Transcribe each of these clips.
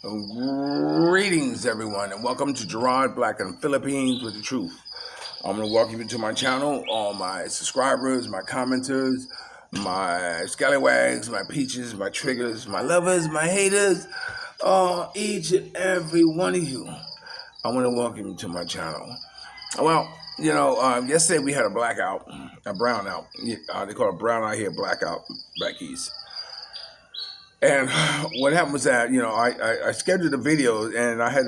Greetings, everyone, and welcome to Gerard, Black and Philippines with the Truth. I'm going to welcome you to my channel, all my subscribers, my commenters, my scallywags, my peaches, my triggers, my lovers, my haters, each and every one of you. I want to welcome you to my channel. Well, yesterday we had a blackout, a brownout. They call it brownout here, blackout back east. And what happened was that, I scheduled a video and I had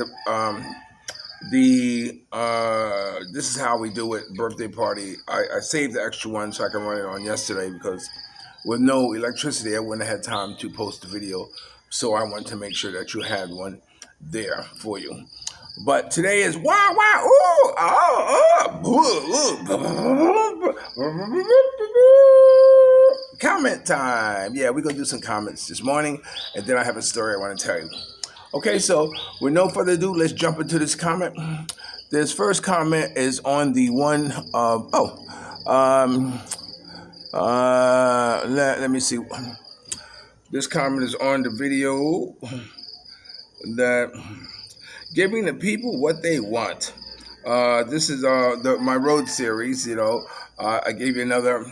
this is how we do it, birthday party. I saved the extra one so I can run it on yesterday because with no electricity, I wouldn't have had time to post the video. So I wanted to make sure that you had one there for you. But today is comment time. Yeah, we're going to do some comments this morning, and then I have a story I want to tell you. Okay, so with no further ado, let's jump into this comment. This first comment is on the one of, let me see. This comment is on the video that giving the people what they want. This is my road series. I gave you another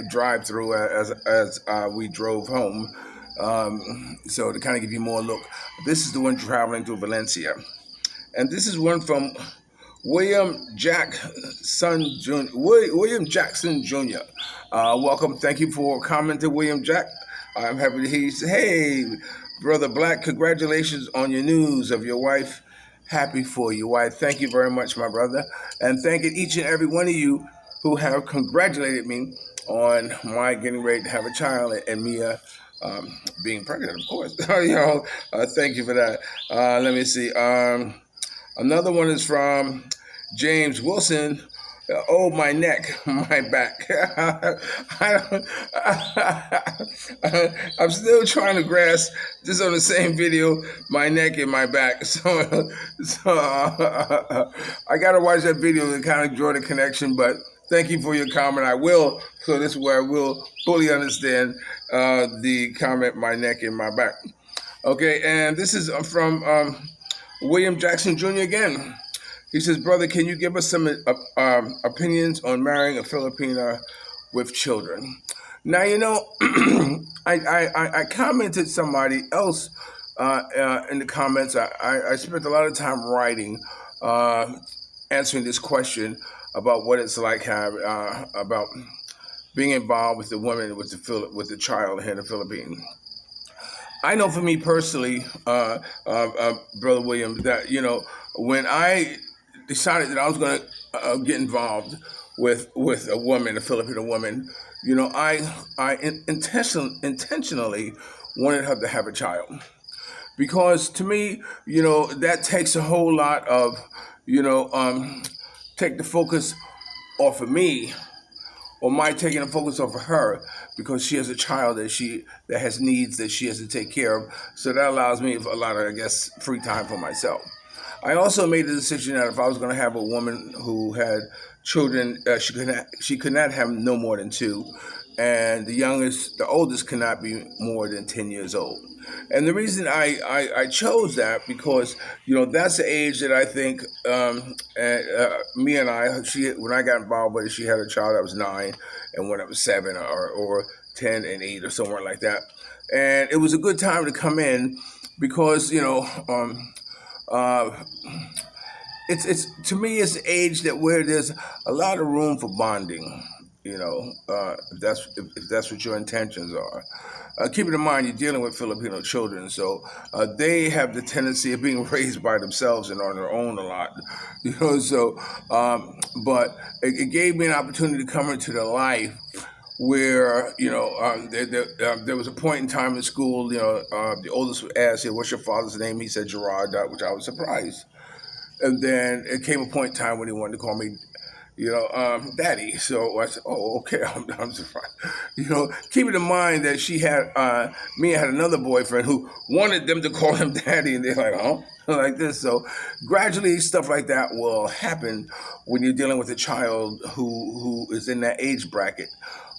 drive-through as we drove home. So to kind of give you more look, this is the one traveling through Valencia, and this is one from William Jackson Jr. Welcome, thank you for commenting, William Jack. I'm happy to hear you say, "Hey, Brother Black, congratulations on your news of your wife. Happy for you." Why, thank you very much, my brother, and thank each and every one of you who have congratulated me on my getting ready to have a child and Mia being pregnant, of course. Thank you for that. Let me see. Another one is from James Wilson. Oh, my neck, my back. I'm still trying to grasp, just on the same video, my neck and my back. So I got to watch that video to kind of draw the connection, but thank you for your comment. I will, so this is where I will fully understand the comment, my neck and my back. Okay, and this is from William Jackson Jr. again. He says, "Brother, can you give us some opinions on marrying a Filipina with children?" Now, I commented somebody else in the comments. I spent a lot of time writing, answering this question about what it's like about being involved with the woman with the child here in the Philippines. I know for me personally, Brother William, that when I decided that I was going to get involved with a woman, a Filipino woman, I intentionally wanted her to have a child, because to me, that takes a whole lot of, take the focus off of me, or my taking the focus off of her, because she has a child that has needs that she has to take care of. So that allows me a lot of, free time for myself. I also made the decision that if I was going to have a woman who had children, she could not have no more than 2, and the oldest could not be more than 10 years old. And the reason I chose that, because that's the age that I think me and when I got involved with her, she had a child that was 9 and one that was 7, or 10 and 8 or somewhere like that. And it was a good time to come in, because it's to me, it's the age where there's a lot of room for bonding. If that's what your intentions are. Keeping in mind, you're dealing with Filipino children, so they have the tendency of being raised by themselves and on their own a lot. But it gave me an opportunity to come into their life where there was a point in time in school. The oldest was asked, "What's your father's name?" He said Gerard, which I was surprised. And then it came a point in time when he wanted to call me, Daddy. So I said, "Oh, okay." I'm surprised. Keeping in mind that Mia had another boyfriend who wanted them to call him Daddy, and they're like, "Oh," like this. So gradually, stuff like that will happen when you're dealing with a child who is in that age bracket.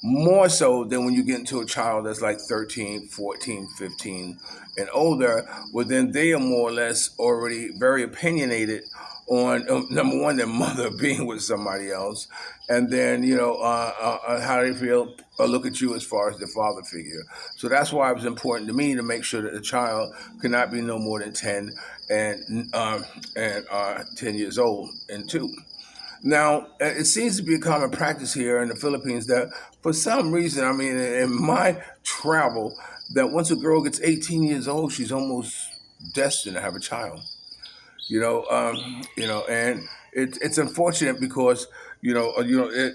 more so than when you get into a child that's like 13, 14, 15, and older. Well, then they are more or less already very opinionated on number one, their mother being with somebody else, and then how they feel or look at you as far as the father figure. So that's why it was important to me to make sure that the child could not be no more than 10 and 10 years old and two. Now, it seems to be a common practice here in the Philippines that for some reason, I mean, in my travel, that once a girl gets 18 years old, she's almost destined to have a child. And it's unfortunate because it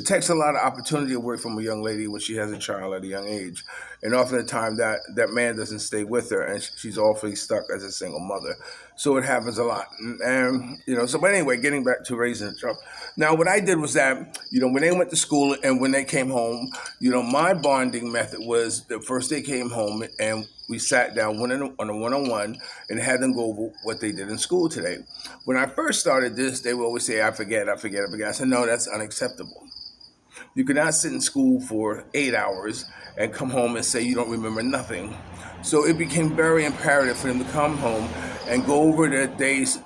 takes a lot of opportunity away from a young lady when she has a child at a young age, and often the time that man doesn't stay with her, and she's awfully stuck as a single mother. So it happens a lot, and. So, but anyway, getting back to raising a child. Now, what I did was that when they went to school and when they came home, my bonding method was the first they came home and we sat down on a one-on-one and had them go over what they did in school today. When I first started this, they would always say, I forget, I forget, I forget. I said, no, that's unacceptable. You cannot sit in school for 8 hours and come home and say you don't remember nothing. So it became very imperative for them to come home and go over their days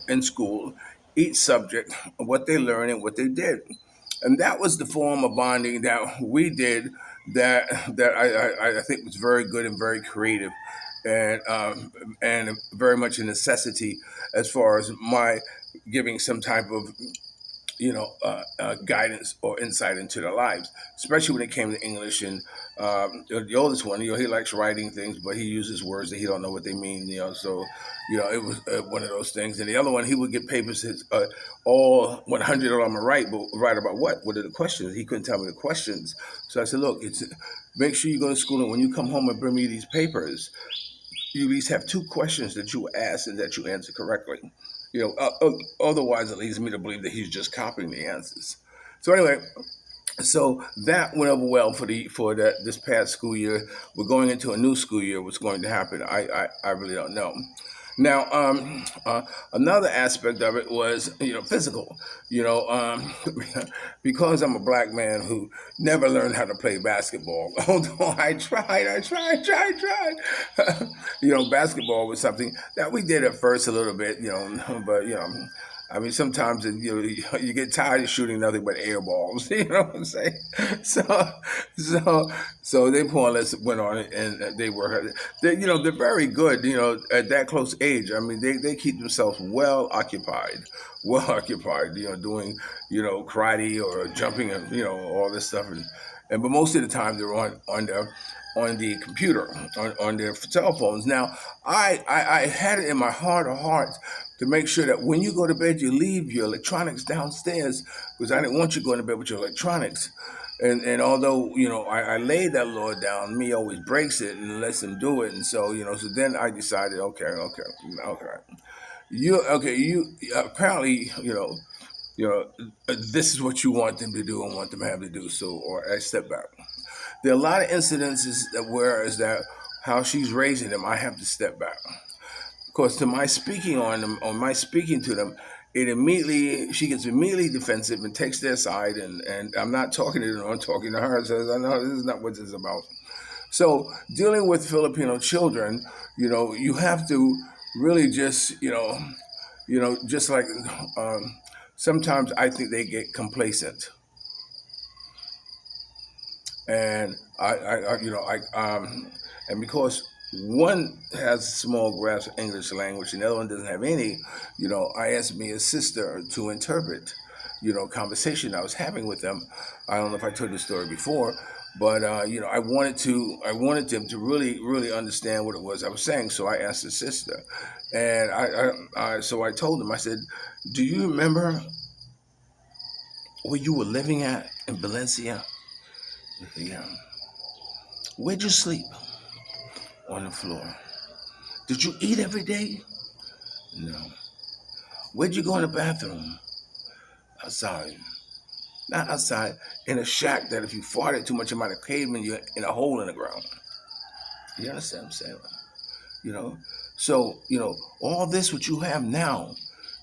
in school, each subject, what they learned and what they did. And that was the form of bonding that we did that I think was very good and very creative and very much a necessity as far as my giving some type of guidance or insight into their lives, especially when it came to English. And the oldest one, he likes writing things, but he uses words that he don't know what they mean. So it was one of those things. And the other one, he would get papers, all 100 of them are right, but right about what? What are the questions? He couldn't tell me the questions. So I said, look, make sure you go to school, and when you come home and bring me these papers, you at least have two questions that you ask and that you answer correctly. Otherwise it leads me to believe that he's just copying the answers. So anyway, so that went over well for this past school year. We're going into a new school year. What's going to happen? I really don't know. Now, another aspect of it was, physical. Because I'm a black man who never learned how to play basketball. Although I tried. Basketball was something that we did at first a little bit, but I mean, sometimes you get tired of shooting nothing but air balls. You know what I'm saying? So, so, so they more or less went on it, and they were, they're very good. At that close age. I mean, they keep themselves well occupied. Well occupied. Doing karate or jumping and all this stuff, and but most of the time they're on the computer, on their cell phones. Now, I had it in my heart of hearts to make sure that when you go to bed, you leave your electronics downstairs, because I didn't want you going to bed with your electronics. And although I laid that law down, me always breaks it and lets them do it, and so then I decided, okay, you apparently this is what you want them to do and want them to have to do. So, or I step back. There are a lot of incidences that whereas that how she's raising them, I have to step back. Of course, to my speaking on them, or my speaking to them, she gets immediately defensive and takes their side, and I'm not talking to them, I'm talking to her. Says, I know this is not what this is about. So dealing with Filipino children, you have to really just, just like sometimes I think they get complacent, and and because one has a small grasp of English language and the other one doesn't have any, I asked me a sister to interpret, conversation I was having with them. I don't know if I told the story before, but I wanted them to really, really understand what it was I was saying. So I asked the sister, and so I told them. I said, "Do you remember where you were living at in Valencia? Yeah. Where'd you sleep? On the floor. Did you eat every day? No. Where'd you go in the bathroom? Outside. Not outside, in a shack that if you farted too much, it might have caved in you in a hole in the ground. You understand what I'm saying? You know? So, all this what you have now,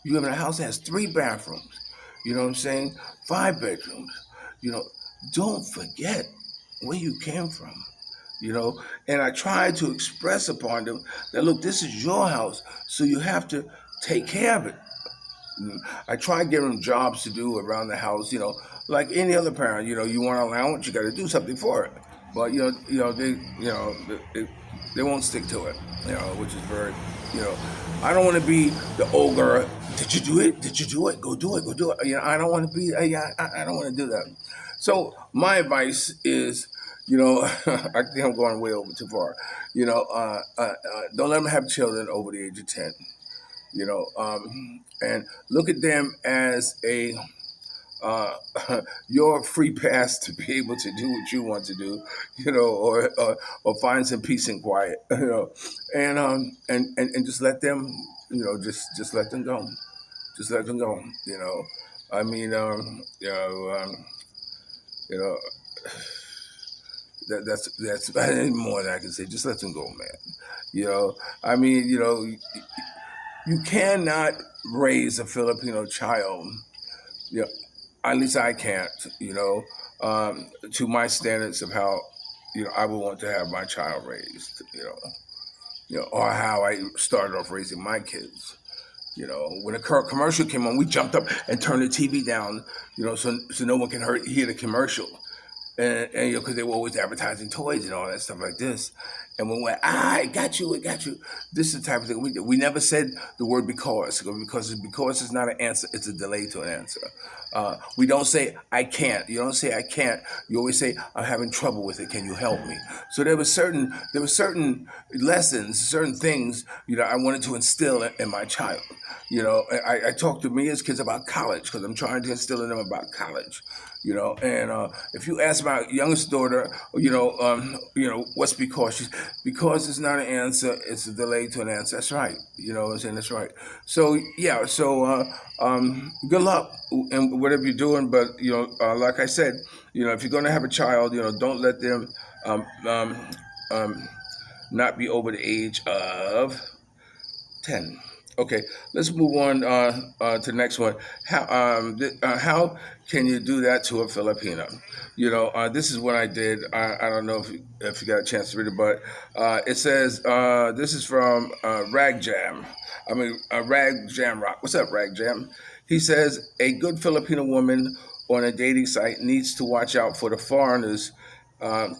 you have in a house that has 3 bathrooms. You know what I'm saying? 5 bedrooms. You know, don't forget where you came from, you know. And I try to express upon them that, look, this is your house, so you have to take care of it. I try to give them jobs to do around the house, like any other parent. You want an allowance, you got to do something for it. But they won't stick to it, which is very, you know, I don't want to be the old girl. Did you do it? Did you do it? Go do it. Go do it. I don't want to be. I don't want to do that. So my advice is, I think I'm going way over too far. Don't let them have children over the age of 10. And look at them as a uh, your free pass to be able to do what you want to do, or find some peace and quiet, and just let them, just let them go, just let them go. I mean, you know, that's more than I can say. Just let them go, man. I mean, you cannot raise a Filipino child. You know, at least I can't. To my standards of how I would want to have my child raised. Or how I started off raising my kids. When a commercial came on, we jumped up and turned the TV down. So no one can hear the commercial, and because they were always advertising toys and all that stuff like this. And when we went, I got you, I got you. This is the type of thing we did. We never said the word because is not an answer; it's a delay to an answer. We don't say I can't. You don't say I can't. You always say I'm having trouble with it. Can you help me? So there were certain lessons, certain things I wanted to instill in my child. I talk to me as kids about college because I'm trying to instill in them about college. And if you ask my youngest daughter, what's because it's not an answer, it's a delay to an answer. That's right. I'm saying that's right. So yeah, good luck in whatever you're doing. But like I said, if you're going to have a child, don't let them um, um, um, not be over the age of 10. Okay, let's move on to the next one. How can you do that to a Filipino? This is what I did. I don't know if you got a chance to read it, but it says this is from Rag Jam. Rag Jam Rock. What's up, Rag Jam? He says a good Filipino woman on a dating site needs to watch out for the foreigners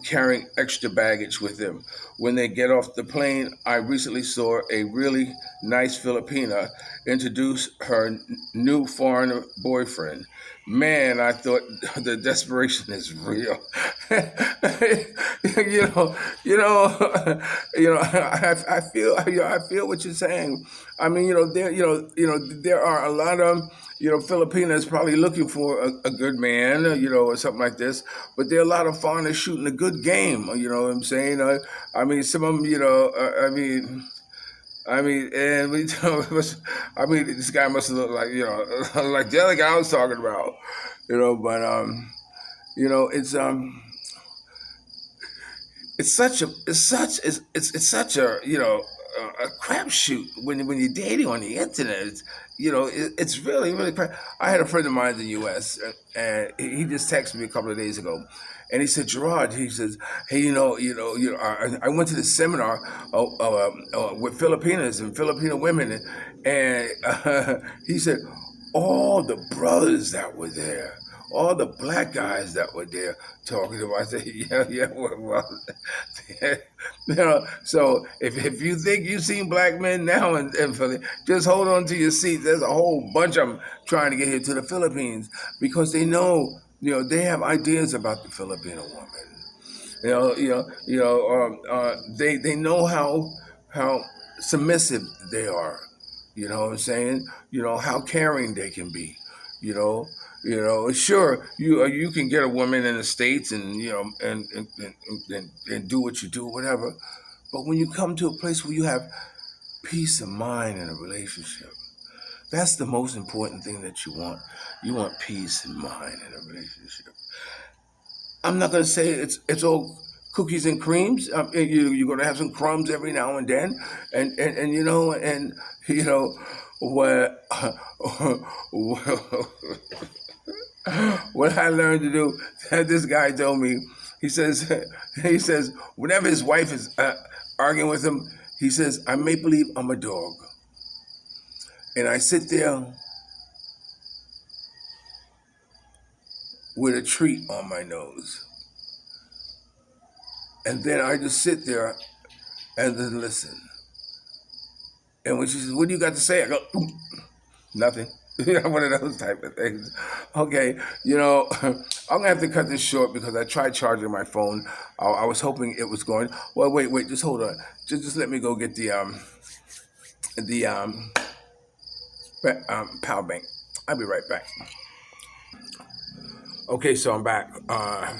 carrying extra baggage with them. When they get off the plane, I recently saw a really nice Filipina introduce her new foreign boyfriend. Man, I thought the desperation is real. you know, you know, I feel, I feel what you're saying. I mean, there are a lot of Filipinas probably looking for a good man, or something like this. But there are a lot of foreigners shooting a good game. You know what I'm saying? I mean, some of them, and we, this guy must have looked like, like the other guy I was talking about, But it's such a crapshoot when you're dating on the internet. It's really really crap. I had a friend of mine in the U.S. And he just texted me a couple of days ago, and he said, Gerard, he says, hey, I went to this seminar with Filipinas and Filipino women, and he said all the brothers that were there, all the black guys that were there talking to him. I said, yeah, well, so if you think you've seen black men now in Philly, just hold on to your seat. There's a whole bunch of them trying to get here to the Philippines because they know, they have ideas about the Filipino woman. They know how submissive they are. You know what I'm saying? How caring they can be. You know, sure, you can get a woman in the states and and do what you do, whatever. But when you come to a place where you have peace of mind in a relationship, that's the most important thing that you want. You want peace of mind in a relationship. I'm not going to say it's all cookies and creams. You're going to have some crumbs every now and then, and where What I learned to do, this guy told me, he says, he says, whenever his wife is arguing with him, he says, I make believe I'm a dog. And I sit there with a treat on my nose. And then I just sit there and then listen. And when she says, what do you got to say? I go, nothing. One of those type of things. Okay, I'm gonna have to cut this short because I tried charging my phone. I was hoping it was going. Well, wait, just hold on. Just let me go get the power bank. I'll be right back. Okay, so I'm back. But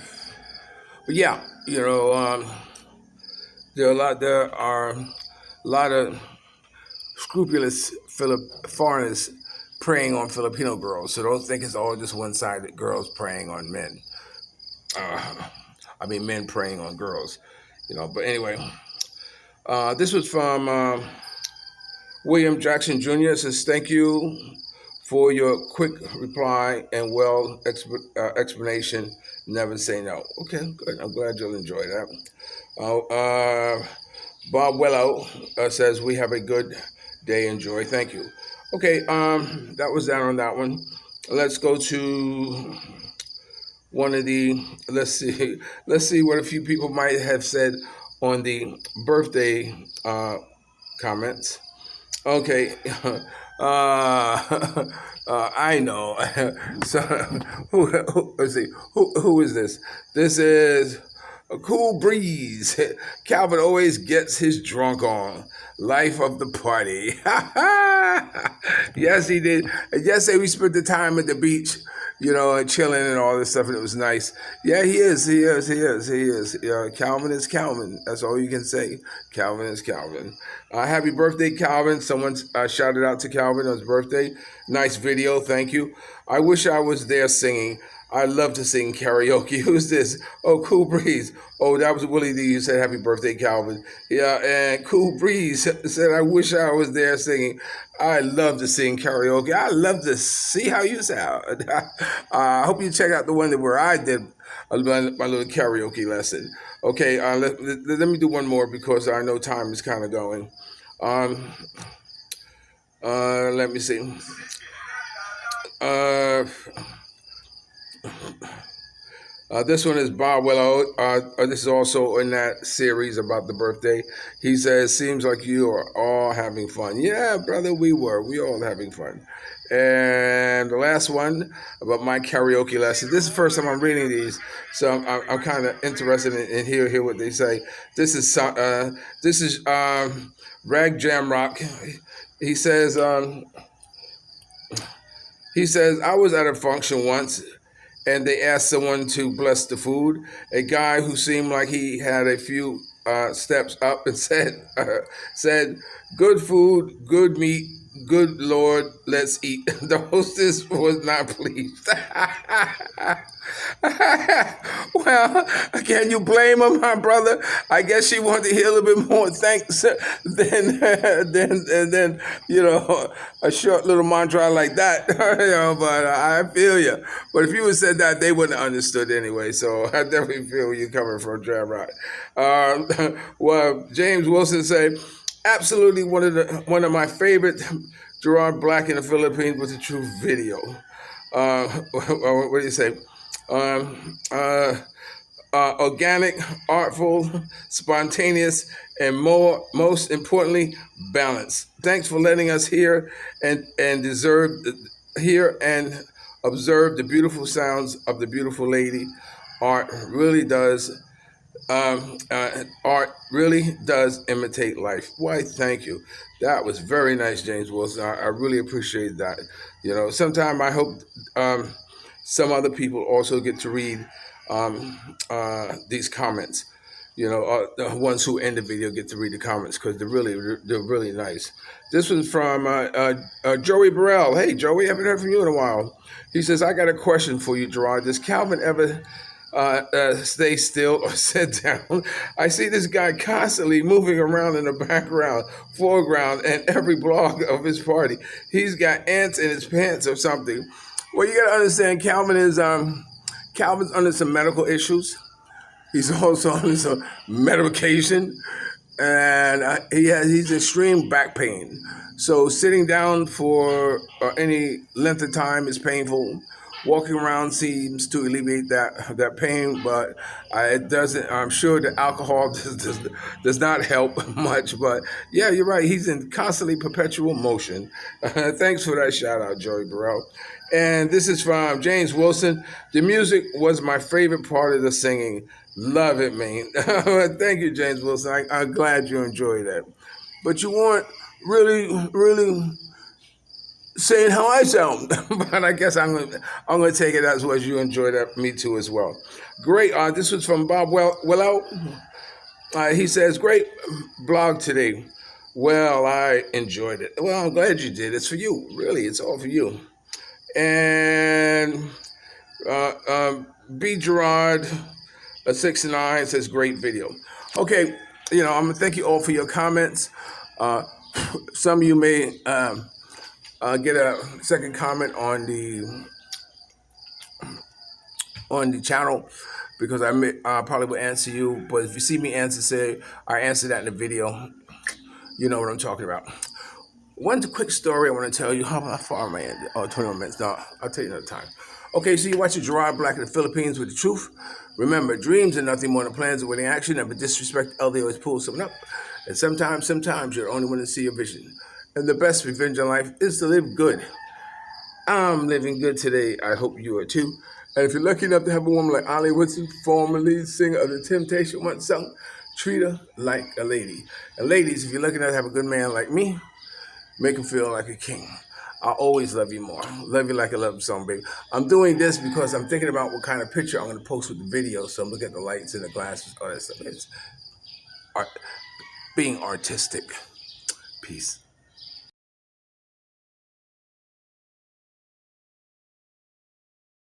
yeah, there are a lot of scrupulous foreigners preying on Filipino girls. So don't think it's all just one-sided, girls preying on men. Men preying on girls. But anyway, this was from William Jackson Jr. It says, thank you for your quick reply and explanation. Never say no. Okay, good. I'm glad you'll enjoy that. Bob Wello says, we have a good day. Enjoy. Thank you. Okay, that was that on that one. Let's go to one of the, let's see what a few people might have said on the birthday comments. Okay, I know. So, let's see, who is this? This is a Cool Breeze. Calvin always gets his drunk on. Life of the party. Yes, he did. And yesterday we spent the time at the beach, and chilling and all this stuff, and it was nice. Yeah, he is. Calvin is Calvin. That's all you can say. Calvin is Calvin. Happy birthday, Calvin. Someone shouted out to Calvin on his birthday. Nice video. Thank you. I wish I was there singing. I love to sing karaoke. Who's this? Oh, Cool Breeze. Oh, that was Willie D. who said happy birthday, Calvin. Yeah, and Cool Breeze said, I wish I was there singing. I love to sing karaoke. I love to see how you sound. I hope you check out the one where I did my little karaoke lesson. Okay, let me do one more because I know time is kind of going. Let me see. This one is Bob Willow. This is also in that series about the birthday. He says, seems like you are all having fun. Yeah, brother, we were. We all having fun. And the last one about my karaoke lesson. This is the first time I'm reading these, so I'm kind of interested in hear what they say. This is Rag Jamrock. He says, I was at a function once, and they asked someone to bless the food. A guy who seemed like he had a few steps up and said, good food, good meat, good Lord, let's eat. The hostess was not pleased. Well, can you blame him, my brother? I guess she wanted to hear a little bit more thanks than a short little mantra like that. But I feel you. But if you had said that, they wouldn't have understood anyway. So I definitely feel you coming from Gerard. Well, James Wilson said, absolutely one of my favorite Gerard Black in the Philippines was a true video. What do you say? Organic, artful, spontaneous, and most importantly, balanced. Thanks for letting us hear and observe the beautiful sounds of the beautiful lady. Art really does imitate life. Why, thank you. That was very nice, James Wilson. I really appreciate that. Sometime I hope some other people also get to read these comments. The ones who end the video get to read the comments because they're really nice. This was from Joey Burrell. Hey, Joey, haven't heard from you in a while. He says, I got a question for you, Gerard. Does Calvin ever stay still or sit down? I see this guy constantly moving around in the background, foreground, and every blog of his party. He's got ants in his pants or something. Well, you gotta understand, Calvin's under some medical issues. He's also on some medication, and he's extreme back pain. So sitting down for any length of time is painful. Walking around seems to alleviate that pain, but it doesn't. I'm sure that alcohol does not help much. But yeah, you're right. He's in constantly perpetual motion. Thanks for that shout out, Joey Burrell. And this is from James Wilson. The music was my favorite part of the singing. Love it, man. Thank you, James Wilson. I'm glad you enjoyed that. But you weren't really saying how I sound. But I guess I'm gonna take it as well as you enjoyed that. Me too as well. Great. This was from Bob Willow. He says, "Great blog today. Well, I enjoyed it. Well, I'm glad you did. It's for you. Really, it's all for you." And uh, um, B. Gerard, 69 says, "Great video." Okay, I'm gonna thank you all for your comments. Uh, some of you may get a second comment on the channel because I probably will answer you. But if you see me say I answer that in the video, you know what I'm talking about. One quick story I want to tell you. How far am I in? Oh, 21 minutes. No, I'll tell you another time. Okay, so you're watching Gerard Black in the Philippines with the truth. Remember, dreams are nothing more than plans awaiting action. Never disrespect elder, always pull someone up. And sometimes you're the only one to see your vision. And the best revenge in life is to live good. I'm living good today. I hope you are too. And if you're lucky enough to have a woman like Ollie Woodson, former lead singer of The Temptation, once sung, treat her like a lady. And ladies, if you're lucky enough to have a good man like me, make him feel like a king. I'll always love you more. Love you like a love song, baby. I'm doing this because I'm thinking about what kind of picture I'm going to post with the video. So I'm looking at the lights and the glasses, all that stuff. It's being artistic. Peace.